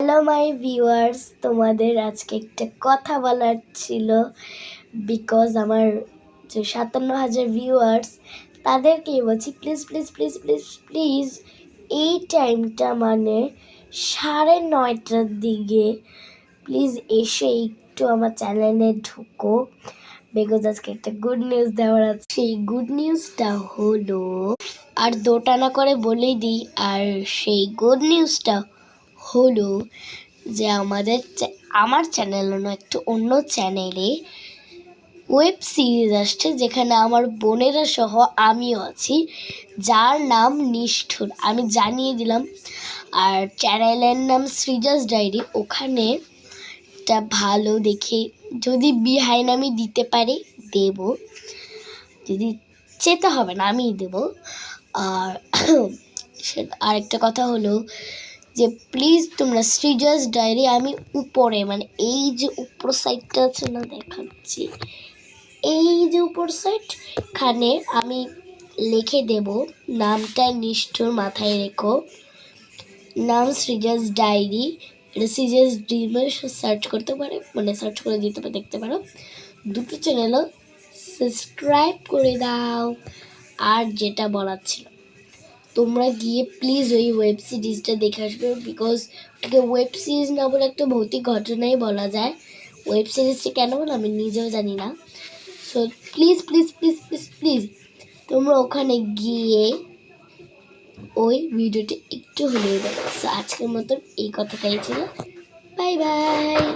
Hello my viewers, তোমাদের আজকে একটা কথা বলার ছিল। বিকজ আমার যে 57,000 ভিউয়ার্স তাদেরকেই বলছি, please please please please please এই টাইমটা মানে 9:30টার দিকে প্লিজ এসে একটু আমার চ্যানেলে ঢুকো। বিকজ আজকে একটা গুড নিউজ দেওয়ার আছে। সেই গুড নিউজটা হলো, আর দোটানা করে বলেই দিই, আর সেই গুড নিউজটা হলো যে আমার চ্যানেল একটু অন্য চ্যানেলে ওয়েব সিরিজ আসছে, যেখানে আমার বোনেরা সহ আমিও আছি, যার নাম নিষ্ঠুর। আমি জানিয়ে দিলাম। আর চ্যানেলের নাম সৃজাস ডায়েরি। ওখানে একটা ভালো দেখে যদি বিহাইন্ড আমি দিতে পারি দেব, যদি চেতে হবে না আমিই দেব। আর আরেকটা কথা হলো যে প্লিজ তোমরা সৃজাস ডায়েরি, আমি উপরে মানে এই যে উপর সাইডটা আছে না, দেখাচ্ছি, এই যে উপর সাইড খানে আমি লিখে দেব নামটা নিষ্ঠুর, মাথায় রেখো। নাম সৃজাস ডায়েরি, এটা সৃজাস ডিমে সার্চ করতে পারে, মানে সার্চ করে দিতে পারে, দেখতে পারো। দুটো চ্যানেলও সাবস্ক্রাইব করে দাও। আর যেটা বলার ছিল, তোমরা গিয়ে প্লিজ ওই ওয়েব সিরিজটা দেখে আসবে। বিকজ ওটাকে ওয়েব সিরিজ না বলে একটা ভৌতিক ঘটনাই বলা যায়। ওয়েব সিরিজটা কেন বলো আমি নিজেও জানি না। So please please please please please তোমরা ওখানে গিয়ে ওই ভিডিওটি একটু হলেও দেখো। সো আজকের মতন এই কথাটাই ছিল। Bye bye.